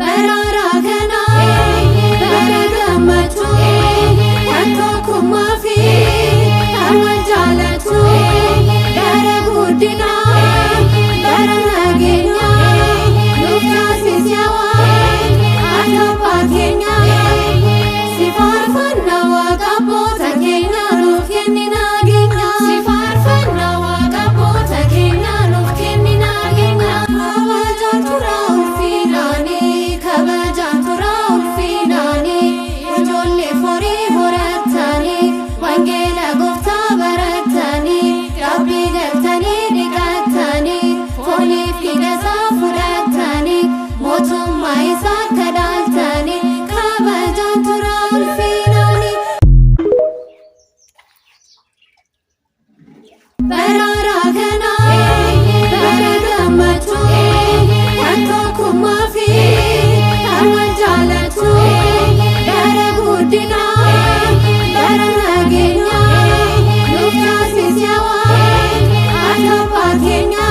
Bararakana, baragamatu, kumafi, arwajalatu, baragudina, baranagenya, luftasiyawa, atapakenya, sifarfanna waqabota kenya, lufkenina genya, sifarfanna waqabota kenya, lufkenina genya, kabajatura ulfinani, kabajatura ulfinani, ijolle fori horatani, wangela gofta baratani, rabbi galtani digatani, foli figasa furatani, motumma isa kadaltani, kabajatura ulfinani. Bararakana, baragamatu, kumafi, arwajalatu, baragudina, baranagenya, luftasiyawa, atapakenya,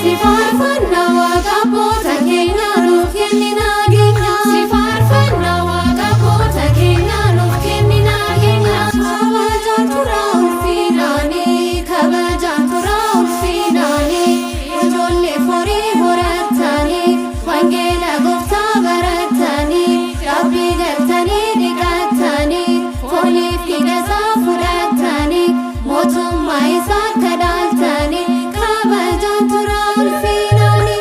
sifarfanna waqabota kenya, lufkenina genya, sifarfanna waqabota kenya, lufkenina genya, kabajatura ulfinani, kabajatura ulfinani, ijolle fori horatani, wangela gofta baratani, rabbi galtani digatani, foli figasa furatani, motumma isa kadaltani, kabajatura ulfinani.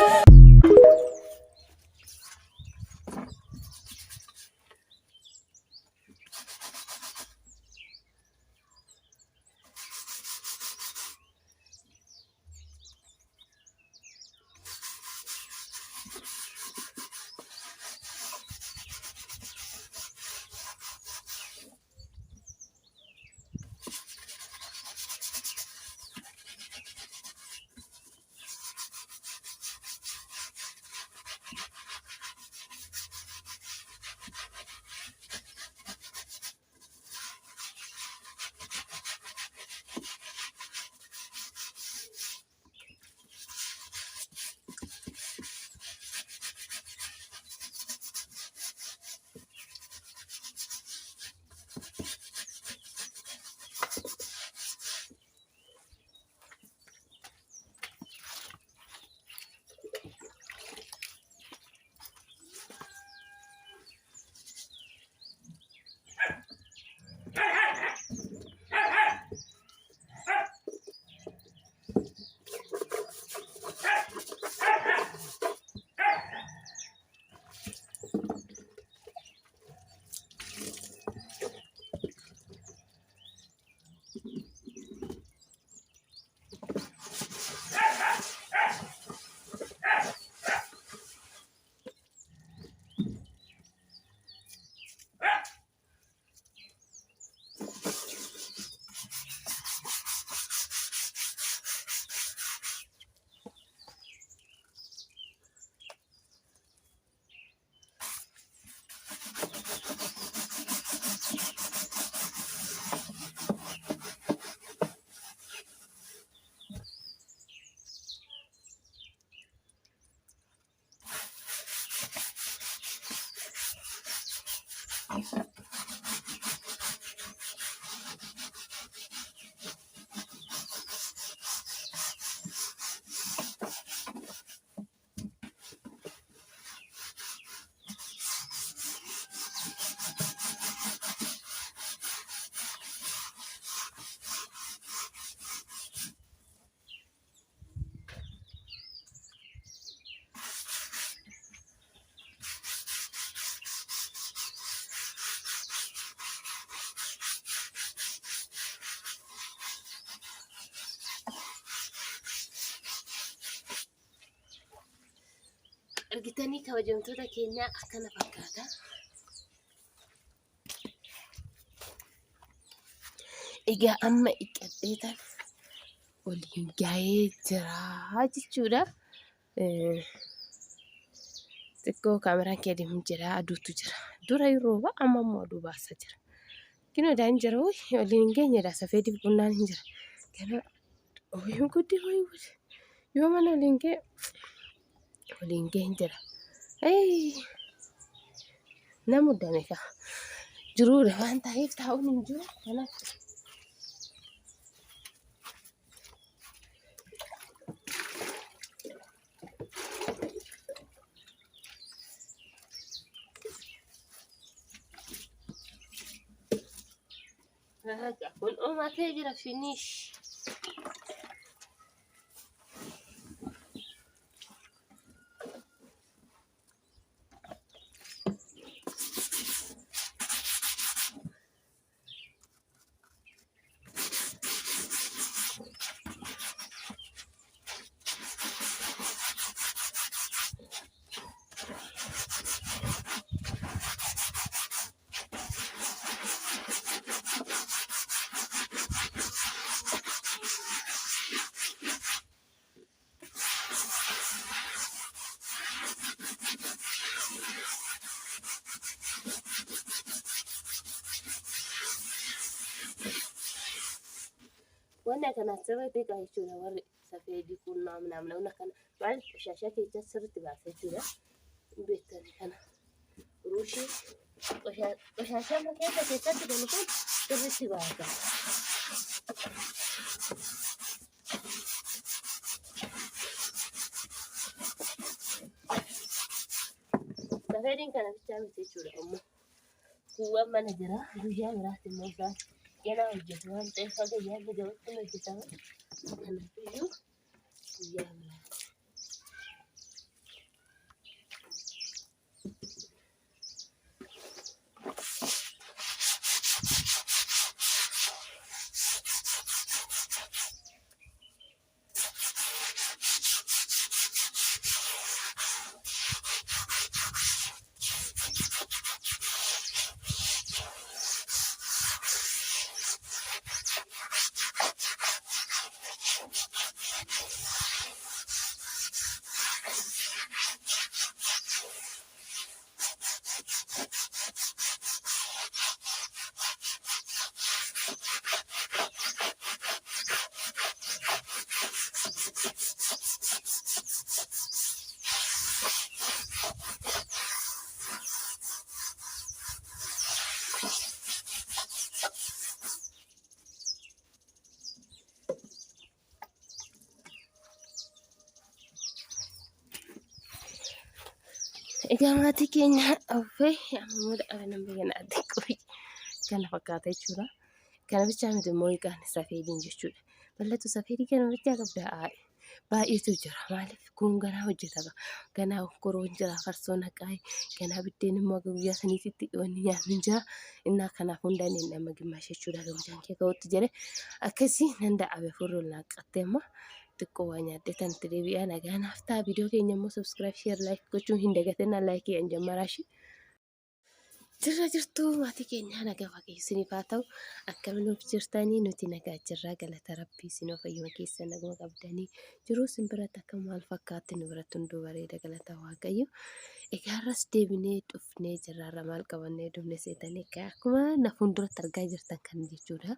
Argitanii kabajamtoota keenya akkana fakkaata. Egaa amma iqqadheetan waliin gaa'ee jira jechuudha. Xiqqoo kaameraan kee deemu jira, aduutu jira. Dura yeroo ba'a amma immoo aduu baasaa jira. Kinoo daan jira waliin geenyedha safeediif qunnaan hin jira. Kana oyuu guddi yoo mana waliin gee hin jira. Ay, namuddame ka. Jiruudha waan ta'eef taa'uun hin jiru. Kanaaf kun uumatee jira finish. Wanni akkanaa sirriitti jechuudha warri safeedii qunnaa namna kana maal qoshashaa keessa sirriitti baasee jira beektani kana ruushii qoshashaa keessa keessatti galu kun sirriitti baasa. Safeediin kana bichaa miti jechuudha ammoo kuuwwan mana jira guyyaa biraatti immoo isaan yana hojjetu waan ta'eef haga yaadni gabatti hojjetama. Kanaafuu guyyaa biraatti. Egaa maatii keenya dhufee ammoo nama biyya xiqqoo kana fakkaata jechuudha. Kana bichaa miti immoo hiikaan safeediin jechuudha. Bal'atu safeedii kana bichaa qabda baay'eetu jira. Maaliif kun ganaa hojjetama. Ganaa koroon jira, farsoon haqaa, ganaa biddeen immoo guyyaa saniititti wanni nyaanni jira. Innaa kanaaf hundaan hin dhamma gimaash jechuudha. Gamjaan kee ka'utti jedhe akkasii nan da'abe furruun naaqqattee immoo xiqqoo waa nyaaddee kan itti deebi'aa nagaa naaf ta'a. Viidiyoo keenya immoo subscribe, share, like gochuun hin dagatinaa. Like hin jammaraashi. Jirra jirtuu maatii keenya nagaa waaqessiniif haa ta'u akkamiin of jirtanii nuti nagaa jirraa galata rabbii isinoo fayyuma keessa naguma qabdanii jiruu simbiratti akka maal fakkaatti nu biratti hunduu bareeda galata waaqayyo. Egaa har'as deebinee dhufnee jirraarra maal qabannee dhufne seetanii akkuma na fuulduratti argaa jirtan kan jechuudha.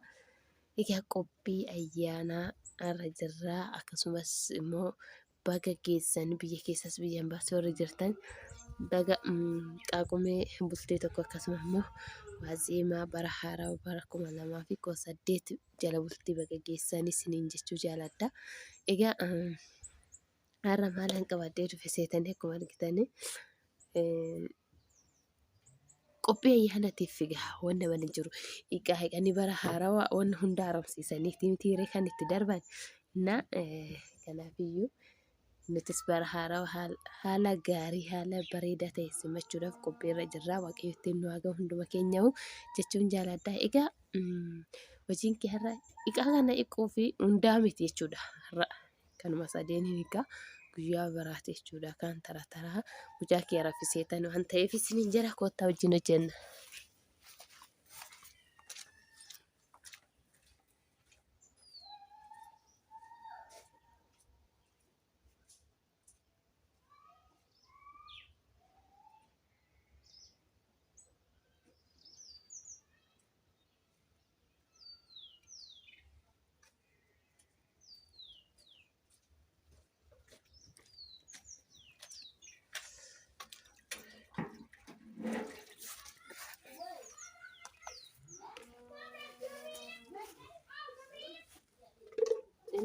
Egaa qophii ayyaanaa har'a jirraa akkasumas immoo baga geessan biyya keessas biyyaan baasee warra jirtan baga qaaqumee bultee tokko akkasuma immoo waazeemaa bara haaraa bara 2018 jala bultii baga geessan isiniin jechuu jaaladha. Egaa har'a maalan qabadhee dhufe seetanii akkuma argitanii qophii ayyaanatiif egaa wanna mana jiru hiiqanii bara haarawaa wanna hunda haaromsiisaniiti mitiiree kan itti darban na kanaafiyyuu nutis bara haarawaa haala gaarii haala bareedaa ta'e simachuudhaaf qophiirra jirra. Waaqayyotti nu haa ga'u hunduma keenyaa'u jechuun jaaladha. Egaa hojiin kee har'a hiiqaa kana hiiquu fi hundaa miti jechuudha. Har'a kanuma sadeeniin hiikaa guyyaa biraati jechuudha. Kan taraa mucaa kee raffiseetan waan ta'eef isiniin jira koottaa wajjin hojjenna.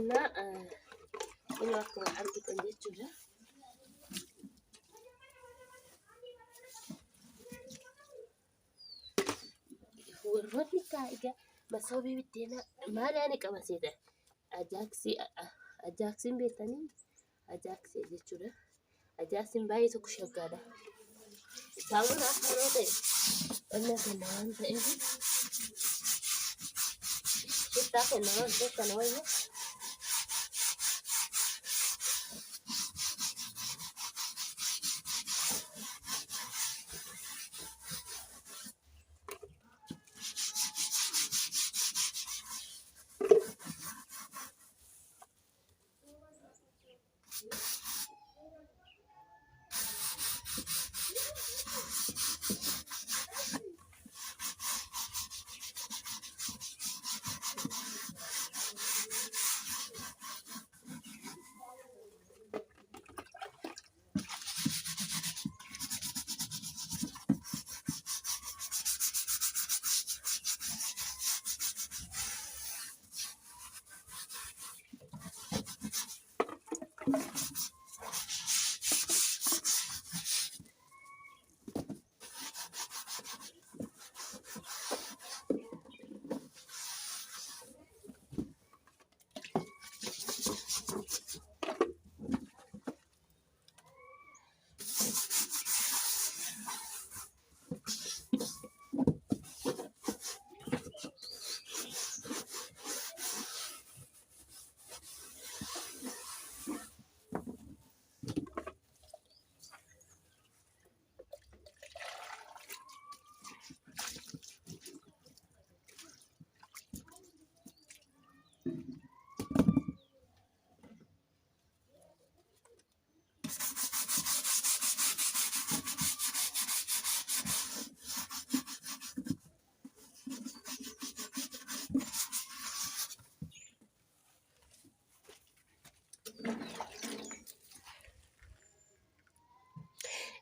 Karena ini aku argitan jechuudha. Warroonni egaa masoobii biddeena maal yaani qabaseedha. Ajaaksiin beektanii ajaaksii jechuudha. Ajaaksiin baay'ee tokko shaggaadha. Saamunaa akkanoo ta'e qonna kenna waan ta'eef shittaa kenna waan ta'eef kana wayya.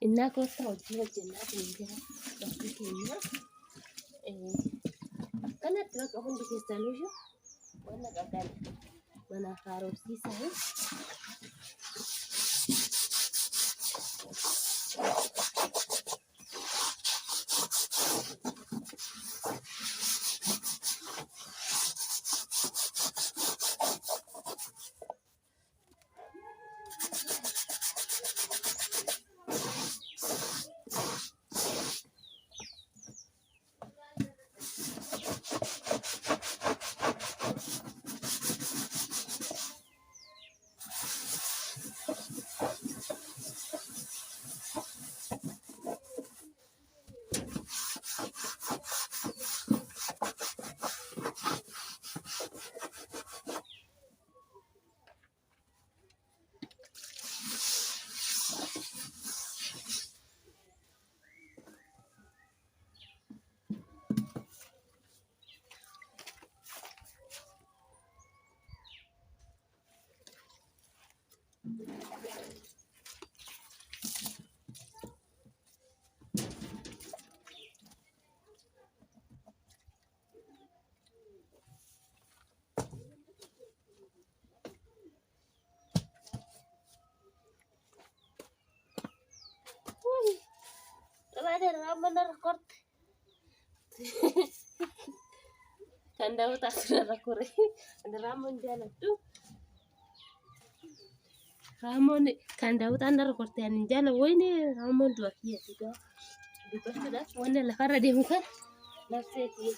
Innaa koota hojii hojjennaa keenya bakka keenya akkanatti bakka hundi keessaniyyuu wanna qabdan manaaf haaromsiisaa. Ada ramai record. Kan dapat sudah record. Ada ramai jalan tuh. Ramon kan dapat anda record yang jalan. Wah ini Ramon dua kia juga. Di pas sudah, wanda lah karena dia bukan. Nafsu itu.